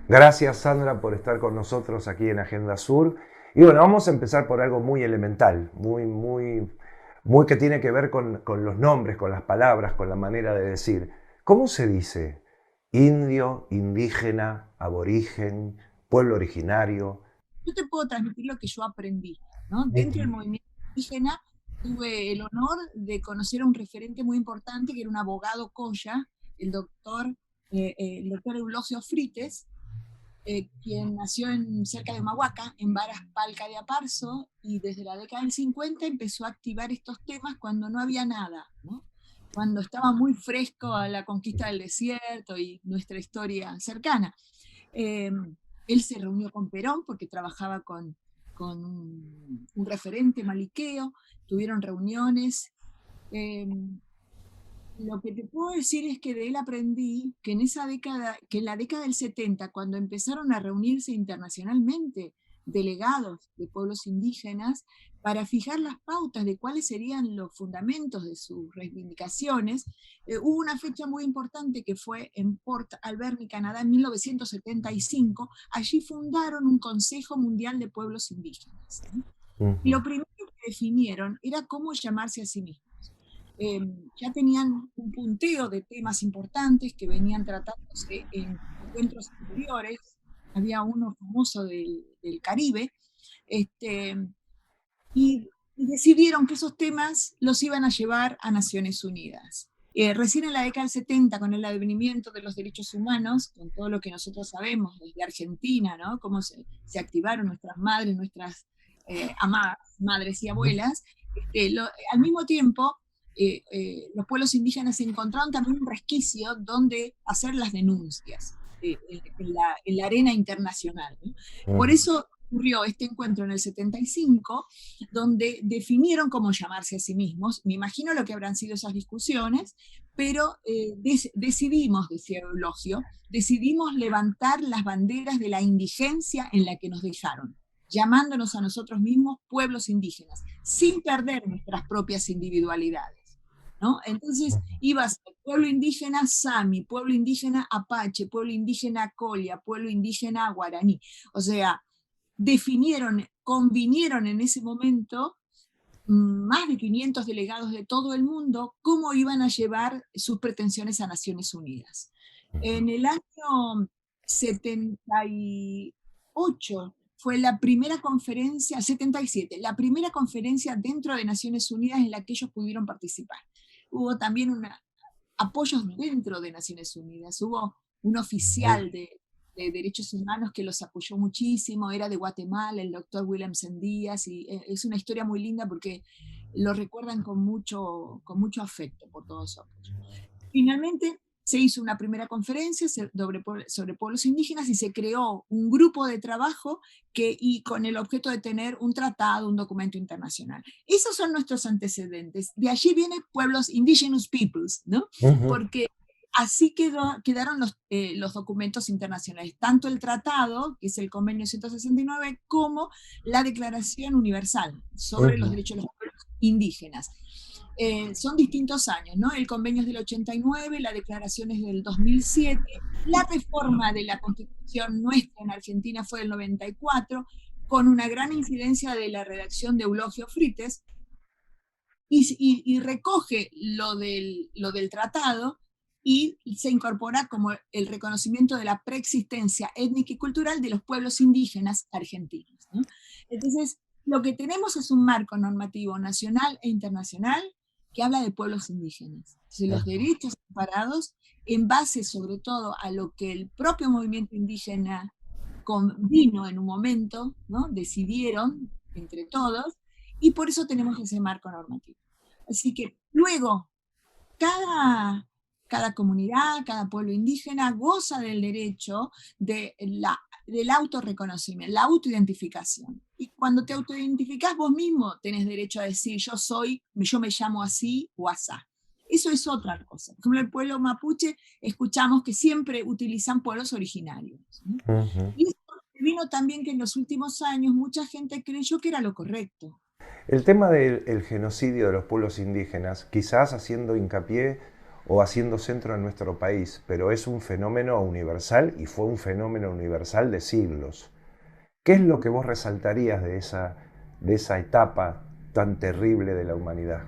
Gracias, Sandra, por estar con nosotros aquí en Agenda Sur. Y bueno, vamos a empezar por algo muy elemental, muy que tiene que ver con los nombres, con las palabras, con la manera de decir. ¿Cómo se dice indio, indígena, aborigen, pueblo originario? Yo te puedo transmitir lo que yo aprendí, ¿no? Dentro del Ujú. movimiento indígena tuve el honor de conocer a un referente muy importante que era un abogado Coya, el doctor, el doctor Eulogio Frites, quien nació cerca de Humahuaca, en Varas Palca de Aparso, y desde la década del 50 empezó a activar estos temas cuando no había nada, ¿no? Cuando estaba muy fresco a la conquista del desierto y nuestra historia cercana. Eh, Él se reunió con Perón porque trabajaba con un referente maliqueo, tuvieron reuniones. Eh, lo que te puedo decir es que de él aprendí que en esa década, que en la década del 70, cuando empezaron a reunirse internacionalmente delegados de pueblos indígenas para fijar las pautas de cuáles serían los fundamentos de sus reivindicaciones, hubo una fecha muy importante que fue en Port Alberni, Canadá, en 1975. Allí fundaron un Consejo Mundial de Pueblos Indígenas, ¿no? Y Ujú. lo primero que definieron era cómo llamarse a sí mismos. eh, ya tenían un punteo de temas importantes que venían tratándose en encuentros anteriores. Había uno famoso del Caribe, este, y decidieron que esos temas los iban a llevar a Naciones Unidas. Recién en la década del 70, con el advenimiento de los derechos humanos, con todo lo que nosotros sabemos desde Argentina, ¿no? Cómo se activaron nuestras madres, nuestras amadas madres y abuelas, al mismo tiempo los pueblos indígenas encontraron también un resquicio donde hacer las denuncias en la arena internacional, ¿no? Por Ujú. eso ocurrió este encuentro en el 75, donde definieron cómo llamarse a sí mismos. Me imagino lo que habrán sido esas discusiones, pero decidimos, decía Eulogio, decidimos levantar las banderas de la indigencia en la que nos dejaron, llamándonos a nosotros mismos pueblos indígenas, sin perder nuestras propias individualidades, ¿no? Entonces iba a ser pueblo indígena Sami, pueblo indígena Apache, pueblo indígena Colia, pueblo indígena Guaraní. O sea, definieron, convinieron en ese momento más de 500 delegados de todo el mundo cómo iban a llevar sus pretensiones a Naciones Unidas. En el año 78 fue la primera conferencia, 77, la primera conferencia dentro de Naciones Unidas en la que ellos pudieron participar. Hubo también apoyos dentro de Naciones Unidas. Hubo un oficial de derechos humanos que los apoyó muchísimo, era de Guatemala, el doctor Williamson Díaz, y es una historia muy linda porque lo recuerdan con mucho afecto por todo su apoyo. Finalmente se hizo una primera conferencia sobre pueblos indígenas y se creó un grupo de trabajo y con el objeto de tener un tratado, un documento internacional. Esos son nuestros antecedentes. De allí vienen pueblos, indigenous peoples, ¿no? Ujú. Porque así quedaron los documentos internacionales, tanto el tratado, que es el convenio 169, como la Declaración Universal sobre los Ujú. derechos de los pueblos indígenas. Son distintos años, ¿no? El convenio es del 89, la declaración es del 2007, la reforma de la constitución nuestra en Argentina fue del 94, con una gran incidencia de la redacción de Eulogio Frites, y recoge lo del tratado y se incorpora como el reconocimiento de la preexistencia étnica y cultural de los pueblos indígenas argentinos, ¿no? Entonces, lo que tenemos es un marco normativo nacional e internacional que habla de pueblos indígenas, de los derechos separados en base sobre todo a lo que el propio movimiento indígena convino en un momento, ¿no? Decidieron entre todos, y por eso tenemos ese marco normativo. Así que luego, cada, cada comunidad, cada pueblo indígena goza del derecho del autorreconocimiento, la autoidentificación. Y cuando te autoidentificás vos mismo, tenés derecho a decir yo me llamo así o asá. Eso es otra cosa. Por ejemplo, el pueblo mapuche, escuchamos que siempre utilizan pueblos originarios, ¿no? Ujú. Y eso vino también que en los últimos años mucha gente creyó que era lo correcto. El tema del genocidio de los pueblos indígenas, quizás haciendo hincapié o haciendo centro en nuestro país, pero es un fenómeno universal y fue un fenómeno universal de siglos. ¿Qué es lo que vos resaltarías de esa etapa tan terrible de la humanidad?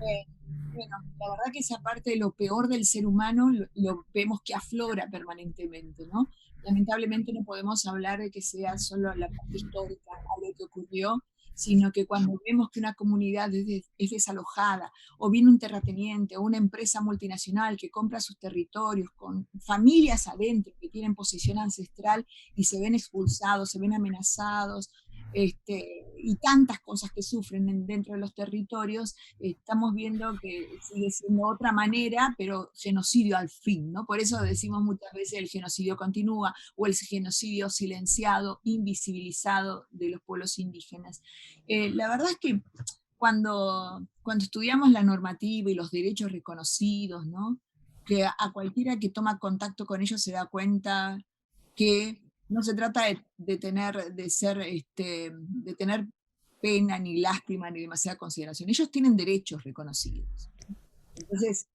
Eh, bueno, la verdad que esa parte de lo peor del ser humano lo vemos que aflora permanentemente, ¿no? Lamentablemente no podemos hablar de que sea solo la parte histórica, algo que ocurrió, sino que cuando vemos que una comunidad es desalojada, o viene un terrateniente, o una empresa multinacional que compra sus territorios con familias adentro que tienen posesión ancestral y se ven expulsados, se ven amenazados, y tantas cosas que sufren dentro de los territorios, estamos viendo que sigue siendo otra manera, pero genocidio al fin, ¿no? Por eso decimos muchas veces el genocidio continúa o el genocidio silenciado, invisibilizado de los pueblos indígenas. La verdad es que cuando estudiamos la normativa y los derechos reconocidos, ¿no? Que a cualquiera que toma contacto con ellos se da cuenta que no se trata de tener pena, ni lástima, ni demasiada consideración. Ellos tienen derechos reconocidos. Entonces,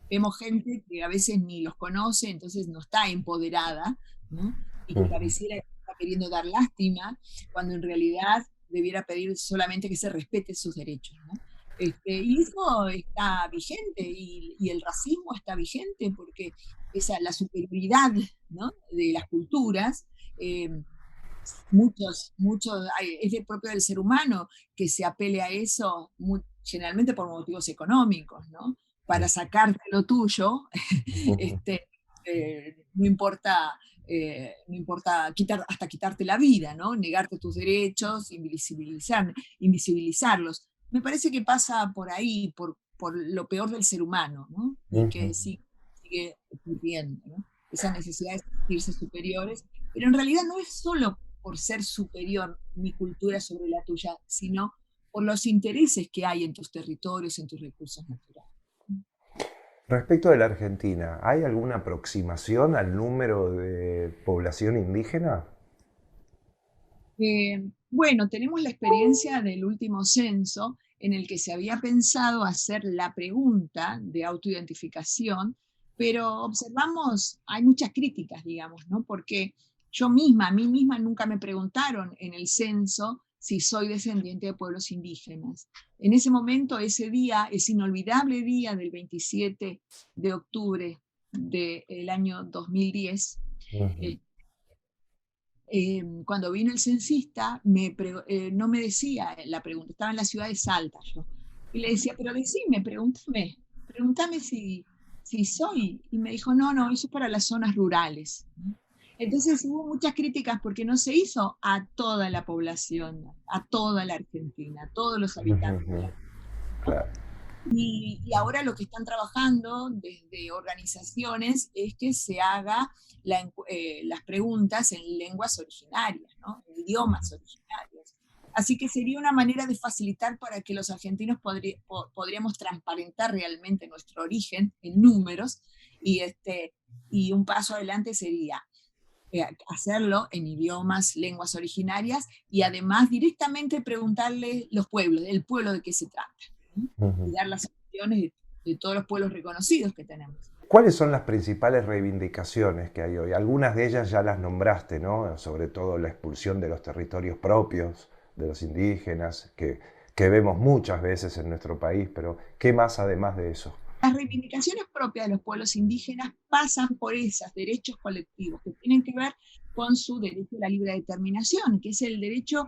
vemos gente que a veces ni los conoce, entonces no está empoderada, ¿no? Y que pareciera que está queriendo dar lástima, cuando en realidad debiera pedir solamente que se respete sus derechos, ¿no? Y eso está vigente, y el racismo está vigente, porque la superioridad, ¿no? De las culturas, eh, es de propio del ser humano que se apele a eso, generalmente por motivos económicos, ¿no? Para sacarte lo tuyo, este, no importa hasta quitarte la vida, ¿no? Negarte tus derechos, invisibilizarlos. Me parece que pasa por ahí, por lo peor del ser humano, ¿no? Y que sigue ocurriendo, ¿no? Esa necesidad de sentirse superiores, pero en realidad no es solo por ser superior mi cultura sobre la tuya, sino por los intereses que hay en tus territorios, en tus recursos naturales. Respecto de la Argentina, ¿hay alguna aproximación al número de población indígena? Bueno, tenemos la experiencia del último censo en el que se había pensado hacer la pregunta de autoidentificación, pero observamos, hay muchas críticas, digamos, ¿no? Porque a mí misma nunca me preguntaron en el censo si soy descendiente de pueblos indígenas. En ese momento, ese día, ese inolvidable día del 27 de octubre del año 2010, Ujú. cuando vino el censista, no me decía la pregunta, estaba en la ciudad de Salta yo, y le decía, pero decime, pregúntame si soy, y me dijo, no, no, eso es para las zonas rurales. Entonces hubo muchas críticas porque no se hizo a toda la población, a toda la Argentina, a todos los habitantes de la Ujú. Argentina, ¿no? Claro. Y ahora lo que están trabajando desde organizaciones es que se haga las preguntas en lenguas originarias, ¿no? En idiomas originarios. Así que sería una manera de facilitar para que los argentinos podríamos transparentar realmente nuestro origen en números, y, y un paso adelante sería hacerlo en idiomas, lenguas originarias, y además directamente preguntarle los pueblos, el pueblo de qué se trata, ¿no? Y Ujú. dar las opciones de todos los pueblos reconocidos que tenemos. ¿Cuáles son las principales reivindicaciones que hay hoy? Algunas de ellas ya las nombraste, ¿no? Sobre todo la expulsión de los territorios propios de los indígenas, que vemos muchas veces en nuestro país, pero ¿qué más además de eso? Las reivindicaciones propias de los pueblos indígenas pasan por esos derechos colectivos que tienen que ver con su derecho a la libre determinación, que es el derecho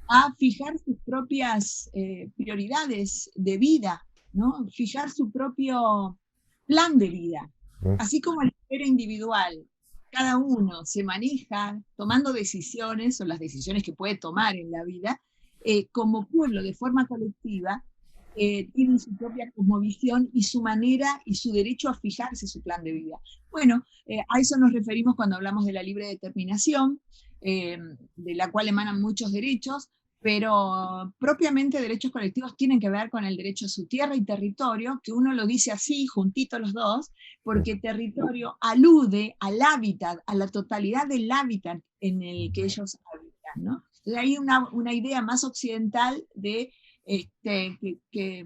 a fijar sus propias prioridades de vida, ¿no? Fijar su propio plan de vida. ¿Mm? Así como en la esfera individual, cada uno se maneja tomando decisiones, o las decisiones que puede tomar en la vida, como pueblo de forma colectiva, tienen su propia cosmovisión y su manera y su derecho a fijarse su plan de vida. Bueno, a eso nos referimos cuando hablamos de la libre determinación, de la cual emanan muchos derechos, pero propiamente derechos colectivos tienen que ver con el derecho a su tierra y territorio, que uno lo dice así, juntito los dos, porque territorio alude al hábitat, a la totalidad del hábitat en el que ellos habitan, ¿no? Entonces hay una idea más occidental de que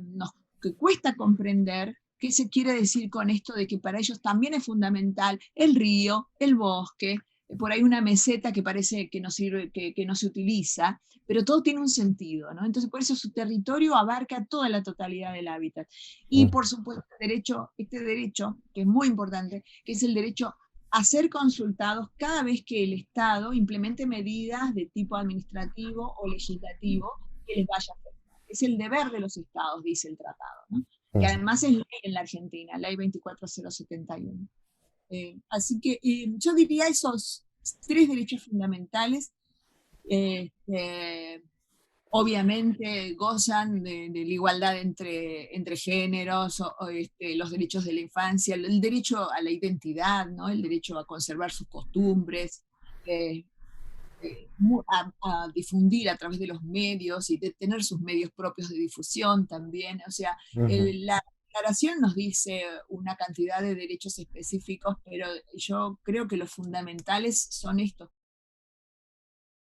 cuesta comprender, ¿Qué se quiere decir con esto de que para ellos también es fundamental el río, el bosque, por ahí una meseta que parece que no sirve, que no se utiliza, pero todo tiene un sentido, ¿no? Entonces, por eso su territorio abarca toda la totalidad del hábitat. Y Mm, por supuesto, este derecho, que es muy importante, que es el derecho a ser consultados cada vez que el Estado implemente medidas de tipo administrativo o legislativo que les vaya a afectar. Es el deber de los Estados, dice el tratado, ¿no? Que mm. además es ley en la Argentina, ley 24071. Así que yo diría esos tres derechos fundamentales, eh, obviamente gozan de la igualdad entre géneros, los derechos de la infancia, el derecho a la identidad, ¿no? El derecho a conservar sus costumbres, eh, a difundir a través de los medios y de tener sus medios propios de difusión también. O sea, Ujú. la declaración nos dice una cantidad de derechos específicos, pero yo creo que los fundamentales son estos